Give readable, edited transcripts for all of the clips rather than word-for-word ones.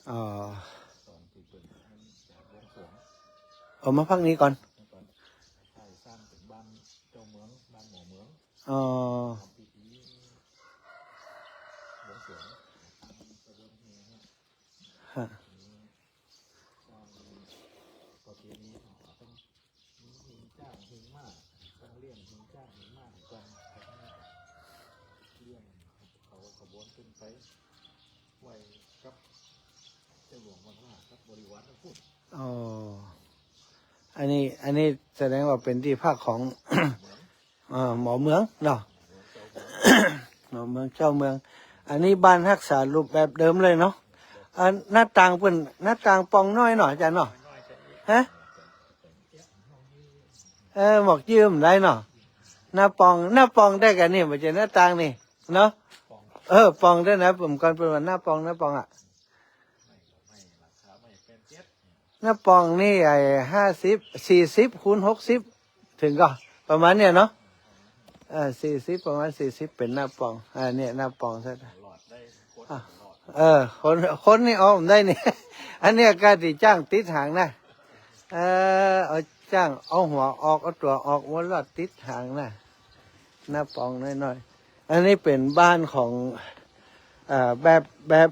อ๋อเอามาพักนี้ก่อนอ๋อฮะอ๋ออันนี้แสดงว่าเป็นที่พักของ หมอเมืองเนาะ หมอเมืองเจ้าเมือง อันนี้บ้านรักษารูปแบบเดิมเลยเนาะหน้าต่างเป็นหน้าต่างปองน้อยหน่อยอาจารย์เนาะฮะหมอกยืมได้เนาะหน้าปองได้กันนี่มันจะหน้าต่างนี่เนาะปองได้นะผมก่อนเป็นวันหน้าปองอ่ะหน้าปองนี่50 40 คูณ 60ถึงก็ประมาณเนี่ยเนาะ40ประมาณ40เป็นหน้าปองเนี่ยหน้าปองใช่ไหมคนนี่เอาผมได้เนี่ย อันเนี้ยก็ที่จ้างติดหางนะเอาจ้างเอาหัวออกเอาตัวออกวนรอดติดหางนะหน้าปองน้อยๆอันนี้เป็นบ้านของแบบ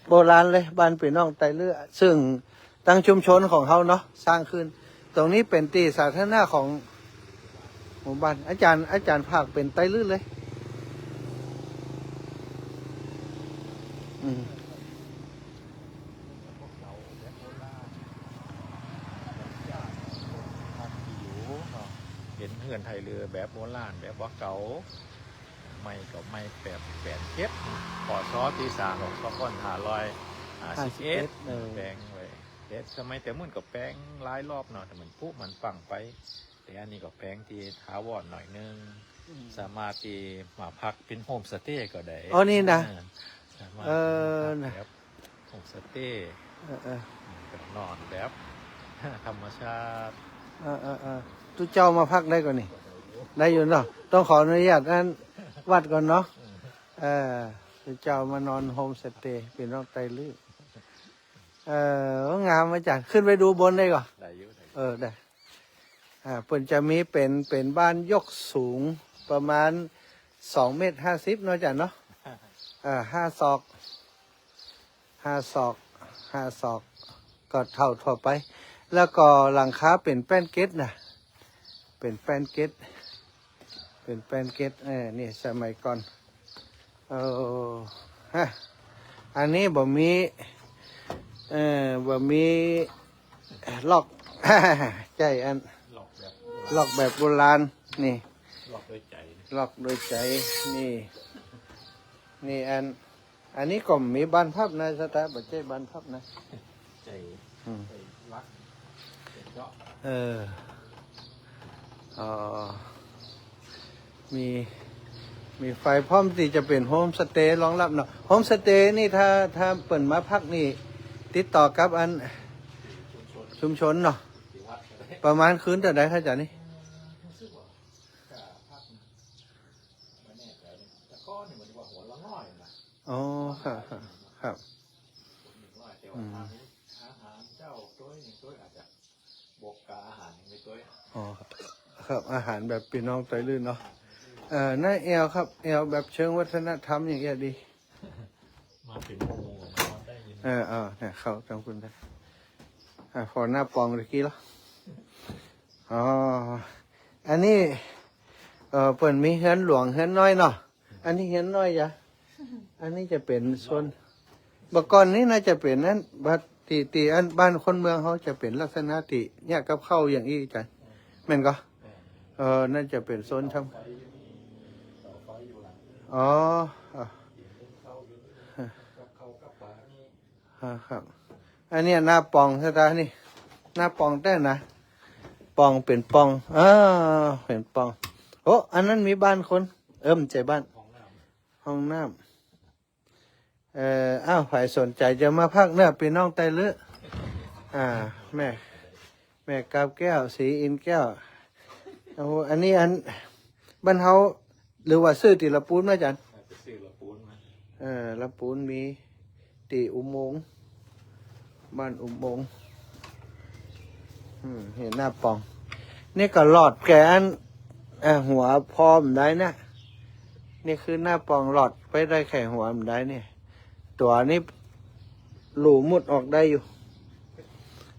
โบราณเลยบ้านปีน้องไตเลือซึ่งตั้งชุมชนของเขาเนาะสร้างขึ้นตรงนี้เป็นที่สาธารณะของหมู่บ้านอาจารย์ภาคเป็นไตเลือเลยเห็นเฮือนไทยเรือแบบโบราณแบบว่าเก่าไม่ก็ไม่แบบแปนเก็บปอซอตี36,551แปลงไว้เฮ็ดทำไมแต่มุ่นกับแปลงหลายรอบเนาะแต่มันปุ๊มันปังไปแต่อันนี้ก็แปลงที่ถาวรหน่อยนึงสามารถที่มาพักเป็นโฮมสเตย์ก็ได้อ๋อนี่นะสามารถแบบโฮมสเตย์นอนแบบธรรมชาติทุกเจ้ามาพักได้ก่อนนี่ได้อยู่เนาะต้องขออนุญาตนั้นวัดก่อนเนาะทุกเจ้ามานอนโฮมสเตย์เป็นร่องไตลื้องามอาจารย์ขึ้นไปดูบนได้ก่อนได้อยู่ได้เปิ่นจะมีเป็นบ้านยกสูงประมาณ2.50 เมตรเนาะอาจารย์เนาะ5 ศอกก็เท่าทั่วไปแล้วก็หลังคาเป็นแป้นเกตนะเป็นแป้นเกตนี่สมัยก่อนอันนี้บ่มีล็อกใจอันล็อกแบบโบราณนี่ล็อกด้วยใจนี่อันนี้ก็มีบ้านพับนะสตาร์บัจเจบ้านพับนะใจรักมีไฟพร้อมที่จะเป็นโฮมสเตย์รองรับเนาะโฮมสเตย์นี่ถ้าเปิดมาพักนี่ติดต่อกับอันชุมชนเนาะประมาณคืนแต่ได้ค่ะจ๊ะนี่อ๋อครับอ๋อครับอาหารแบบพี่น้องไตลื่นเนาะน่าแอลครับแอลแบบเชิงวัฒนธรรมอย่างเงี้ยดีมาถึงโมได้ยินเนี่ยเข้าจำคุณได้พอหน้าปองตะกี้แล้วอ๋ออันนี้เปิดมีเฮือนหลวงเฮือนน้อยเนาะอันนี้เฮือนน้อยจ้ะอันนี้จะเป็นโซนบก่อนนี้น่าจะเป็นนั้นบัดตีอันบ้านคนเมืองเขาจะเป็นลักษณะติเนี่ยกับเข้าอย่างนี้จ้ะแม่นก็น่าจะเป็นโซนทำอ๋อครับอันนี้หน้าปองใช่ไหมนี่หน้าปองได้นะปองเป็นปองเป็นปองโอ้อันนั้นมีบ้านคนใจบ้านห้องน้ำฝ่ายสนใจจะมาพักเนี่ยเป็นน้องไตเลือแม่กาบแก้วสีอินแก้วโอ้อันนี้บ้านเฮาหรือว่าซื้อติละปูนไหมจันซื้อละปูนมาละปูนมีติ ตีอุโมงค์บ้านอุโมงค์เห็นหน้าปองนี่ก็หลอดแกนหัวพร้อมได้นะนี่คือหน้าปองหลอดไปได้แข่หัวมันได้เนี่ยตัวนี้หลูมุดออกได้อยู่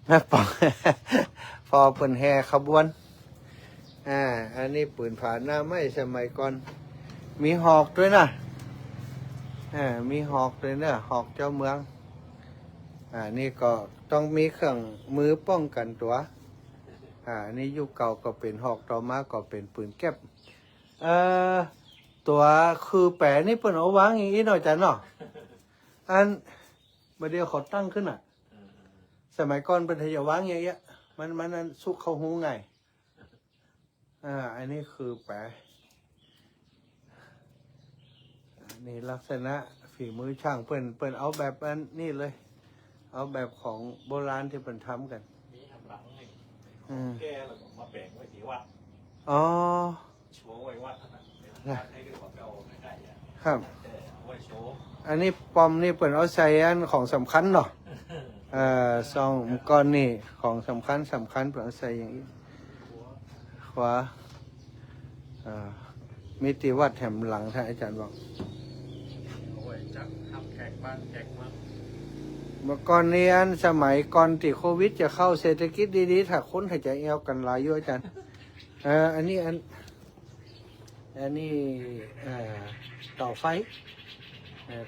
หน้าปอง พอเปิ่นแห่ขบวนอันนี้ปืนผ่านหน้าไม่สมัยก่อนมีหอกด้วยนะมีหอกด้วยเนี่ยหอกเจ้าเมืองนี่ก็ต้องมีเครื่องมือป้องกันตัวนี่ยุคเก่าก็เป็นหอกต่อมาก็เป็นปืนแก๊ปตัวคือแปะนี่เปิ้นเอาวางอย่างนี้หน่อยจ้ะเนาะอันมาเดียวเขาตั้งขึ้นสมัยก่อนเป็นทยาวางอย่างเงี้ยมันนั่นสุกเข้าหูไงอันนี้คือแปะนี่ลักษณะฝีมือช่างเปิ้นเอาแบบอันนี่เลยเอาแบบของโบราณที่เปิ้นทำกันมีทำหลังนี่แก้แล้วก็มาแบ่งไว้ที่วัดอ๋อโชว์ไว้วัดนะให้ดูว่าเก่าไม่ได้ครับไว้โชว์อันนี้ปอมนี่เปิ้นเอาใส่อันของสำคัญเนาะซองก้อนนี่ของสำคัญเปิ้นเอาใส่อย่างนี้ขวามีติวัดแถมหลังท่านอาจารย์บอกโอ้ยจักทำแขกบ้านแขกเมืองเมื่อก่อนนี้อันสมัยก่อนที่โควิดจะเข้าเศรษฐกิจดีๆถ้าคนหายใจเอวกันหลายอยู่อาจารย์อันนี้เต่าไฟ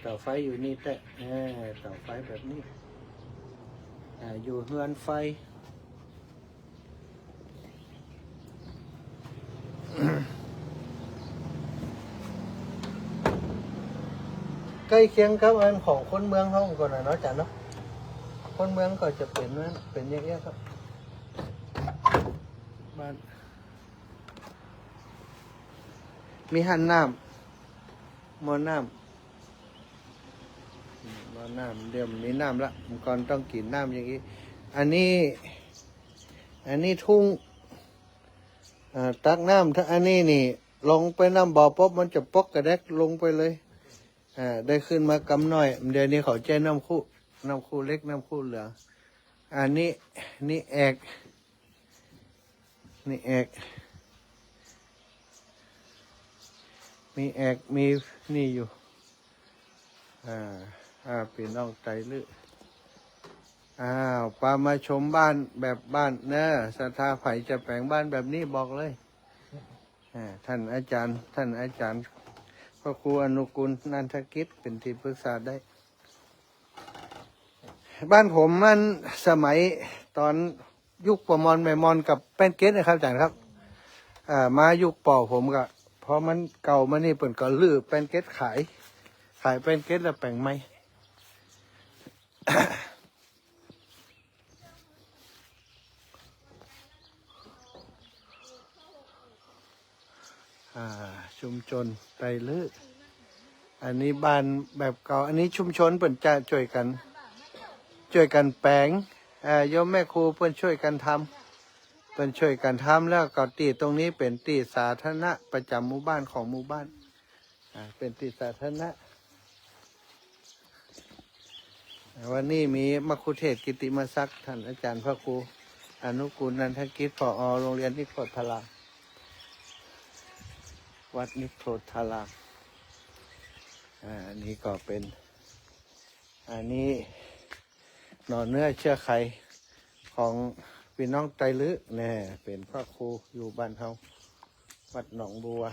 เต่าไฟอยู่นี่แต่เต่าไฟแบบนี้อยู่เฮือนไฟ ใกล้เคียงกับอันของคนเมืองเขาก่อนนะเนาะจ๊ะเนาะคนเมืองก็จะเป็นอย่างเงี้ยครับบ้านมีหั่นน้ำหม้อน้ำเดี๋ยวมีน้ำละมันก่อนต้องกินน้ำอย่างนี้อันนี้ทุ่งตักน้ำถ้าอันนี้นี่ลงไปน้ำบ่อปุ๊บมันจะปอกกระแดกลงไปเลยได้ขึ้นมากำหน่อยเดี๋ยวนี้เขาแจ้น้ำคู่เล็กน้ำคู่เหลืองอันนี้นี่แอกมีแอกมีนี่อยู่พี่น้องใจลึปามาชมบ้านแบบบ้านเนอะศรัทธาไผ่จะแปลงบ้านแบบนี้บอกเลยท่านอาจารย์พระครูอนุกูลนันทกิจเป็นที่ปรึกษาได้บ้านผมมันสมัยตอนยุคประมอนแม่มอนกับแป้นเกตนะครับอาจารย์ครับมายุคป่อผมก็พอมันเก่ามานี่เปิ่นก็ลื้อแป้นเกตขายแป้นเกตแล้วแปลงไม้ ชุมชนไตรลืออันนี้บ้านแบบเก่าอันนี้ชุมชนเปิ่นจะช่วยกันแปลงโยมแม่ครูเปิ่นช่วยกันทำแล้วก็ตีตรงนี้เป็นตีสาธารณะประจำหมู่บ้านของหมู่บ้านเป็นตีสาธารณะวันนี้มีมัคคุเทศก์กิติมศักดิ์ท่านอาจารย์พระครูอนุกูลนันทกิจผอ.โรงเรียนนิโครธารามวัดนิโครธารามอันนี้ก็เป็นอันนี้หน่อเนื้อเชื่อไขของพี่น้องไตรลือเป็นพระครูอยู่บ้านเฮาวัดหนองบัว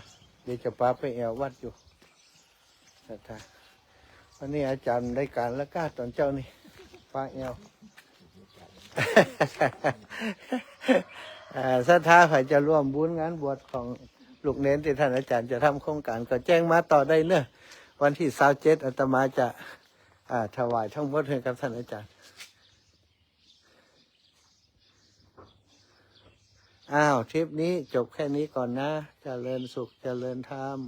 เดี๋ยวจะพาไปแอววัดอยู่วันนี้อาจารย์ได้การละกาตอนเจ้านี่ป้าแอวศรัทธาใครจะร่วมบุญงานบวชของลูกเน้นที่ท่านอาจารย์จะทำโครงการก็แจ้งมาต่อได้เนอะวันที่27อาตมาจะถวายทั้งหมดให้กับท่านอาจารย์ทริปนี้จบแค่นี้ก่อนนะเจริญสุขเจริญธรรม